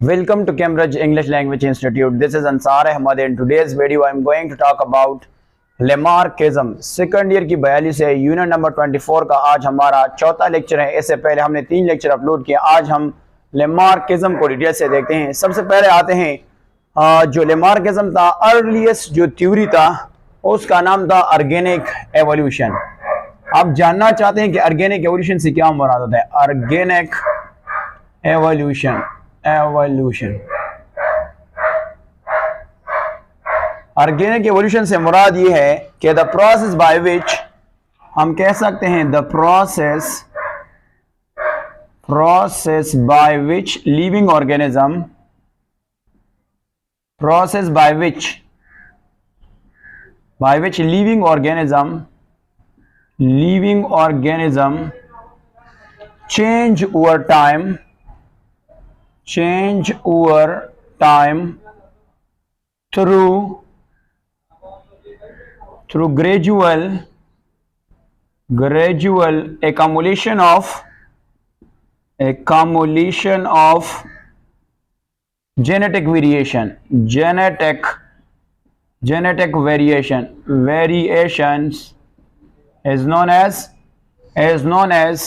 Welcome to Cambridge English Language Institute. This is Ansar Ahmad. In today's video, I am going to talk about Lamarckism. Second year की 42 है, unit number 24 का आज हमारा चौथा lecture है। इससे पहले हमने 3 लेक्चर अपलोड किए। आज हम लेमार्किज्म को डिटेल से देखते हैं। सबसे पहले आते हैं जो लेमार्किज्म था, अर्लीस्ट जो थ्योरी था उसका नाम था ऑर्गेनिक एवोल्यूशन। आप जानना चाहते हैं कि ऑर्गेनिक एवोल्यूशन से क्या मुराद होता है? ऑर्गेनिक एवोल्यूशन ऑर्गेनिक एवोल्यूशन से मुराद ये है कि द प्रोसेस बाय विच, हम कह सकते हैं the process by which living organism, process by which living organism change over time through gradual accumulation of genetic variations is known as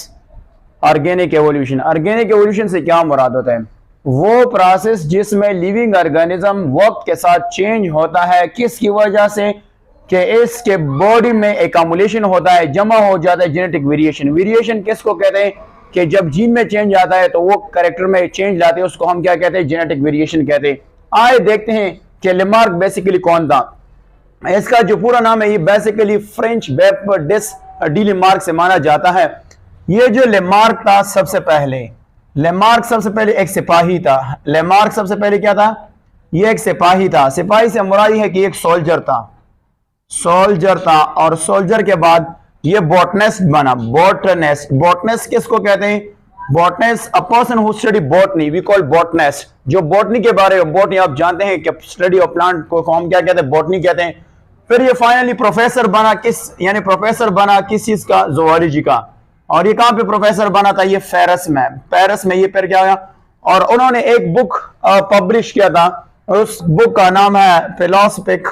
organic evolution. Organic evolution से क्या मुराद होता है? वो process जिसमें लिविंग ऑर्गेनिज्म वक्त के साथ चेंज होता है। किसकी वजह से? कि इसके बॉडी में एकमुलेशन होता है, जमा हो जाता है जेनेटिक वेरिएशन। वेरिएशन किसको कहते हैं? कि जब जीन में चेंज आता है तो वो कैरेक्टर में चेंज लाते हैं, उसको हम क्या कहते हैं? जेनेटिक वेरिएशन कहते हैं। आइए देखते हैं कि लेमार्क बेसिकली कौन था। इसका जो पूरा नाम है, ये basically French Baptiste de Lamarck से माना जाता है। ये जो लेमार्क था, सबसे पहले एक सिपाही था। लेमार्क सबसे पहले क्या था? ये एक सिपाही था। सिपाही से मुराद है कि एक सोल्जर था और सोल्जर के बाद ये बॉटनिस्ट बना। बॉटनिस्ट किसको कहते हैं? Botanist a person who study botany, we call botanist. जो बॉटनी के बारे में, बॉटनी आप जानते हैं कि स्टडी ऑफ प्लांट को हम क्या कहते हैं? बॉटनी कहते हैं। फिर ये फाइनली प्रोफेसर बना किस चीज का? ज़ूलॉजी का। और ये कहां पे प्रोफेसर बना था? ये पेरिस में ये फिर क्या हुआ? और उन्होंने एक बुक पब्लिश किया था। उस बुक का नाम है philosophic,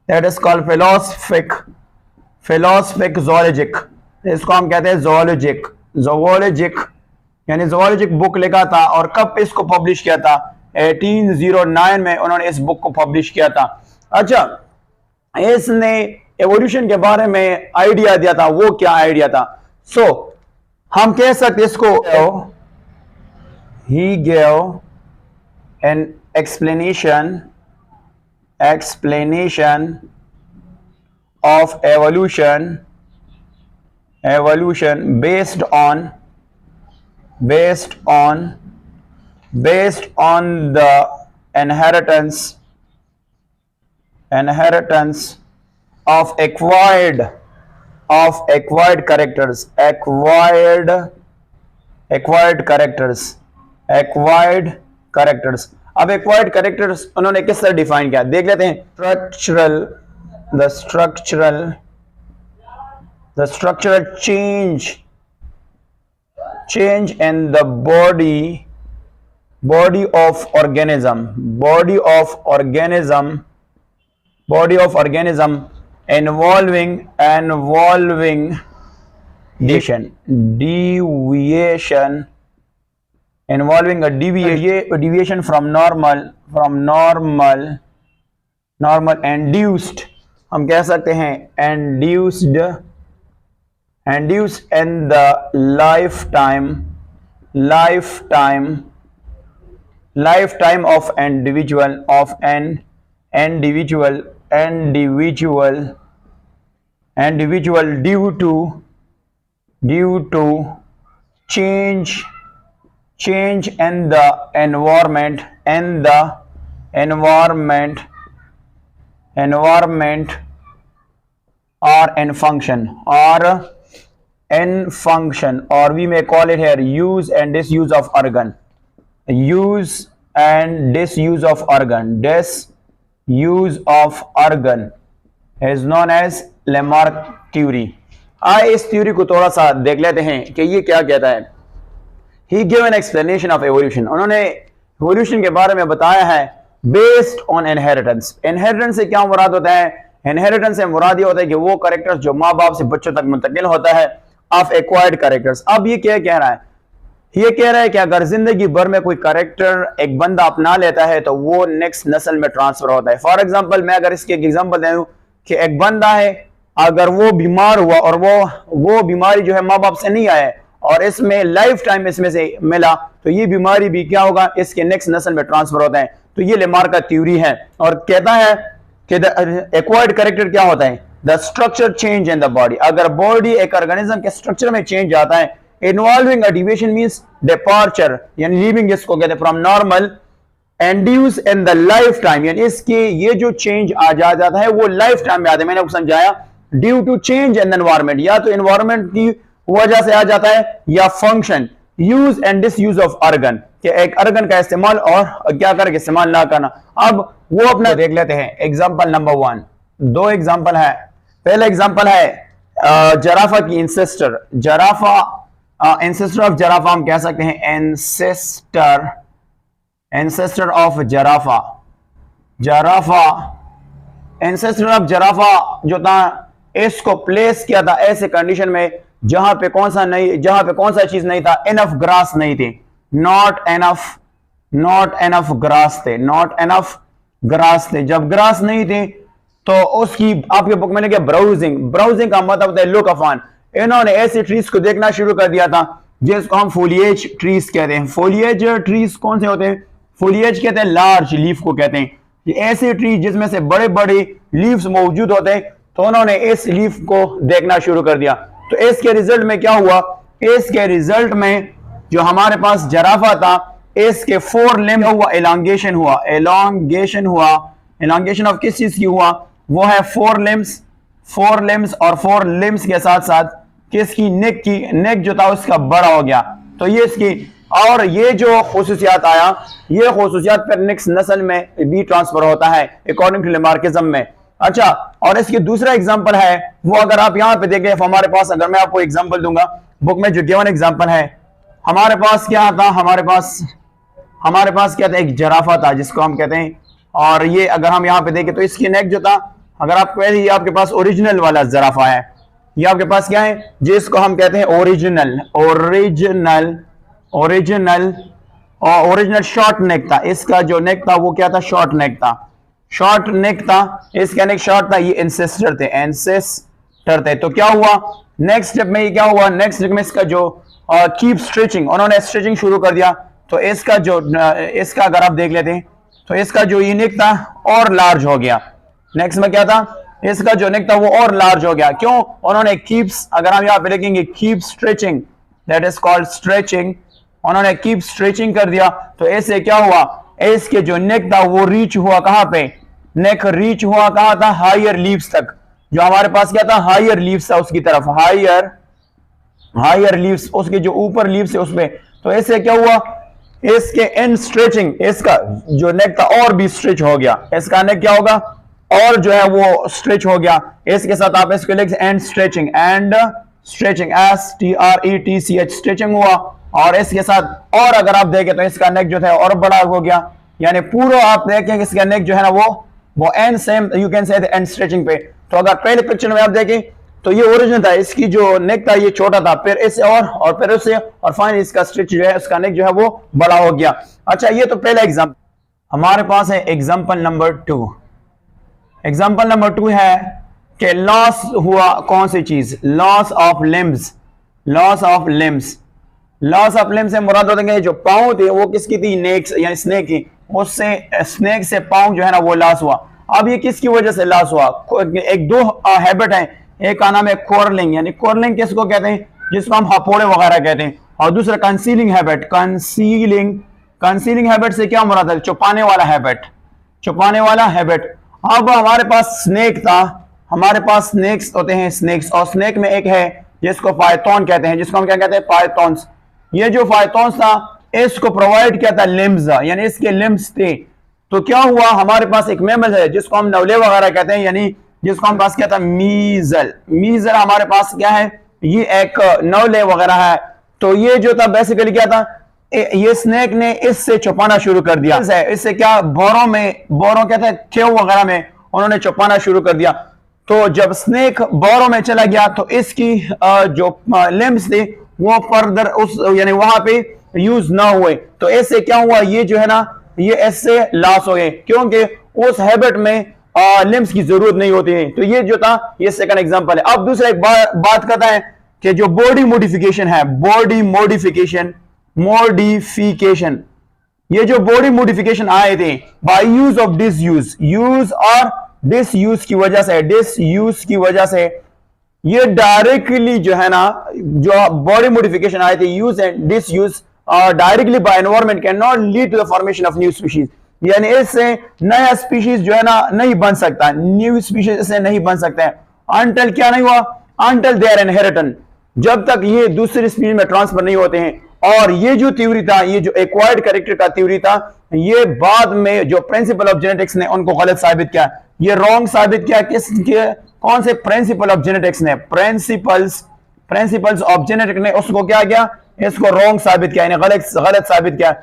that is called philosophic zoologic. इसको हम कहते हैं ज़ूलॉजिक यानी ज़ूलॉजिक बुक लिखा था। और कब इसको पब्लिश किया था? 1809 में उन्होंने इस बुक को पब्लिश किया था। अच्छा, इसने एवोल्यूशन के बारे में आइडिया दिया था। वो क्या आइडिया था? हम कह सकते इसको, he gave an explanation of evolution based on the inheritance of acquired characters। अब एक्वायर्ड कैरेक्टर्स उन्होंने किस तरह डिफाइन किया, देख लेते हैं। the structural change in the body of organism involving deviation from normal induced, हम कह सकते हैं induced in the lifetime of an individual due to change in the environment or in function, or we may call it here use and disuse of organ. Disuse of organ is known as Lamarck theory. आइए इस theory को थोड़ा सा देख लेते हैं कि ये क्या कहता है। He gave an explanation of evolution। उन्होंने इवोल्यूशन के बारे में बताया है बेस्ड ऑन इनहेरिटेंस। इनहेरिटेंस से क्या मुराद होता है? इनहेरिटेंस से मुराद ये होता है कि वो कैरेक्टर्स जो माँ बाप से बच्चों तक मुंतकिल होता है ऑफ एक्वायर्ड कैरेक्टर्स। अब ये क्या कह रहा है? ये कह रहा है कि अगर जिंदगी भर में कोई कैरेक्टर एक बंदा अपना लेता है तो वो नेक्स्ट नस्ल में ट्रांसफर होता है। फॉर एग्जांपल मैं अगर इसके एक एग्जांपल दे दूं कि एक बंदा है, अगर वो बीमार हुआ और वो बीमारी जो है माँ बाप से नहीं आया और इसमें लाइफ टाइम इसमें से मिला, तो ये बीमारी भी क्या होगा? इसके नेक्स्ट नस्ल में ट्रांसफर होता है। तो ये लेमार्क का थ्योरी है और कहता है कि एक्वायर्ड कैरेक्टर क्या होता है? The structure change in the body. अगर बॉडी एक ऑर्गेनिज्म के स्ट्रक्चर में चेंज आता है, involving a deviation means departure, यानी लीविंग जिसको कहते हैं from normal, induce in the life time, यानी इसके ये जो चेंज आ जाता है वो लाइफ टाइम में आता है। मैंने आपको समझाया due to change in the environment, या तो एनवायरमेंट की वजह से आ जाता है या function, use and disuse of organ, कि एक ऑर्गन का इस्तेमाल और क्या करके इस्तेमाल ना करना। अब वो अपना देख लेते हैं। एग्जांपल नंबर 1, 2 एग्जांपल है। पहला एग्जांपल है जराफा की इंसेस्टर। जराफा एंसेस्टर ऑफ जराफा हम कह सकते हैं एंसेस्टर ऑफ जराफा। एंसेस्टर ऑफ जराफा जो था, इसको प्लेस किया था ऐसे कंडीशन में जहां पे कौन सा चीज नहीं था? इनफ ग्रास नहीं थी, नॉट एनफ ग्रास थे। जब ग्रास नहीं थे तो उसकी आपके बुक में लिखा ब्राउजिंग का मतलब होता है लुक ऑन। इन्होंने ऐसे ट्रीज को देखना शुरू कर दिया था जिसको हम फोलिएज ट्रीज कहते हैं। फोलिएज ट्रीज कौन से होते हैं? फोलिएज कहते हैं लार्ज लीफ को कहते हैं। ये ऐसे ट्रीज जिसमें से बड़े बड़े लीव्स मौजूद होते हैं, तो उन्होंने इस लीफ को देखना शुरू कर दिया। तो इसके रिजल्ट में क्या हुआ? इसके रिजल्ट में जो हमारे पास जराफा था, इसके 4 लिम्ब हुआ, एलोंगेशन ऑफ किस चीज की हुआ? वो है 4 लिम्स और 4 लिम्स के साथ साथ किसकी? नेक जो था उसका बड़ा हो गया। तो ये इसकी, और ये जो खुसूसियात आया, ये खुसूसियात पर नेक्स्ट नस्ल में भी ट्रांसफर होता है अकॉर्डिंग टू लेमार्किज्म में। अच्छा, और इसकी दूसरा एग्जांपल है वो, अगर आप यहां पे देखें हमारे पास, अगर मैं आपको एग्जांपल दूंगा बुक में जो गिवन एग्जांपल है, हमारे पास क्या था? हमारे पास क्या था? एक जराफा था जिसको हम कहते हैं, और ये अगर हम यहाँ पे देखें तो इसकी नेक जो था, अगर आपको ये आपके पास ओरिजिनल वाला जराफा है, ये आपके पास क्या है? जिसको हम कहते हैं ओरिजिनल शॉर्ट नेक था। इसका जो नेक था वो क्या था? शॉर्ट नेक था। इसका नेक शॉर्ट था। ये एंसेस्टर थे। तो क्या हुआ नेक्स्ट स्टेप में? ये क्या हुआ नेक्स्ट स्टेप में? इसका जो कीप स्ट्रेचिंग, उन्होंने स्ट्रेचिंग शुरू कर दिया। तो इसका अगर आप देख लेते हैं तो इसका जो ये नेक था और लार्ज हो गया। नेक्स्ट में क्या था? इसका जो नेक था वो और लार्ज हो गया। क्यों? उन्होंने कीप्स, अगर हम यहाँ पे लिखेंगे keep stretching, that is called stretching, उन्होंने कीप स्ट्रेचिंग कर दिया। तो ऐसे क्या हुआ? इसके जो नेक था वो रीच हुआ कहां पे? नेक रीच हुआ कहां था? हायर लीव्स तक। जो हमारे पास क्या था? हायर लीव्स था उसकी तरफ, हायर लीव्स, उसके जो ऊपर लीव्स है उसमें। तो ऐसे क्या हुआ? इसके एंड स्ट्रेचिंग, इसका जो नेक था और भी स्ट्रेच हो गया। इसका नेक क्या होगा? और जो है वो स्ट्रेच हो गया। इसके साथ आप इसको लिख एंड स्ट्रेचिंग, STRETCH स्ट्रेचिंग हुआ। और इसके साथ और अगर आप देखें तो इसका नेक जो था और बड़ा हो गया। यानी पूरा आप देखें इसका नेक जो है ना वो and same, you can say and stretching पे। तो अगर पहले पिक्चर में आप देखें तो ये ओरिजिनल था, इसकी जो नेक था ये छोटा था, फिर इससे और फिर उससे, और फाइनली इसका स्ट्रेच जो है, उसका नेक जो है वो बड़ा हो गया। अच्छा, ये तो पहला एग्जांपल। हमारे पास है एग्जांपल नंबर 2। एग्जांपल नंबर 2 है कि लॉस हुआ कौन सी चीज? लॉस ऑफ लिम्स से मुराद होते हैं जो पांव थे वो किसकी थी? नेक्स, यानी स्नेक की। उससे स्नेक से पांव जो है ना वो लॉस हुआ। अब ये किसकी वजह से लॉस हुआ? एक 2 हैबिट है, एक का नाम है कोरलिंग, यानी कोरलिंग किसको कहते हैं? जिसको हम हपोड़े वगैरह कहते हैं। और दूसरा कंसीलिंग हैबिट से क्या मुराद है? छुपाने वाला हैबिट। अब हमारे पास स्नेक था, हमारे पास स्नेक्स होते हैं, स्नेक्स, और स्नेक में एक है जिसको पाइथन कहते हैं, जिसको हम क्या कहते हैं? पाइथॉन्स। ये जो पाइथॉन्स था इसको प्रोवाइड किया था लिम्स, यानी इसके लिम्स थे। तो क्या हुआ? हमारे पास एक मैमल है जिसको हम नवले वगैरह कहते हैं, यानी जिसको हम पास क्या था? मीजल हमारे पास क्या है? ये एक नवले वगैरह है। तो ये जो था बेसिकली क्या था? ये स्नेक ने इससे छुपाना शुरू कर दिया, इससे क्या बोरों क्या था, केव वगैरह में उन्होंने छुपाना शुरू कर दिया। तो जब स्नेक बोरों में चला गया तो इसकी जो लिम्स थी वो फर्दर उस यानी वहां पे यूज ना हुए, तो इससे क्या हुआ, ये जो है ना ये इससे लॉस हो गए क्योंकि उस हैबिट में लिम्स की जरूरत नहीं होती है। तो ये जो था ये सेकंड एग्जांपल है। अब दूसरा एक बात करता है कि जो बॉडी मॉडिफिकेशन है, बॉडी मॉडिफिकेशन ये जो बॉडी मॉडिफिकेशन आए थे बाय यूज ऑफ यूज और डिसयूज की वजह से ये डायरेक्टली जो है ना जो बॉडी मॉडिफिकेशन आए थे use and disuse directly by environment can not lead to the formation of new species, यानी इससे नया स्पीशीज जो है ना नहीं बन सकता, न्यू स्पीशीज इससे नहीं बन सकते हैं अनटिल क्या नहीं हुआ, अनटिल दे आर इनहेरिटेड, जब तक ये दूसरी स्पीशीज में ट्रांसफर नहीं होते हैं। और ये जो थ्योरी था, ये जो एक्वायर्ड कैरेक्टर का थ्योरी था, ये बाद में जो प्रिंसिपल ऑफ जेनेटिक्स ने उनको गलत साबित किया, ये रॉन्ग साबित किया। किसके, कौन से प्रिंसिपल ऑफ जेनेटिक्स ने, प्रिंसिपल्स ऑफ जेनेटिक्स ने उसको क्या किया, इसको रॉन्ग साबित किया, यानी गलत साबित किया।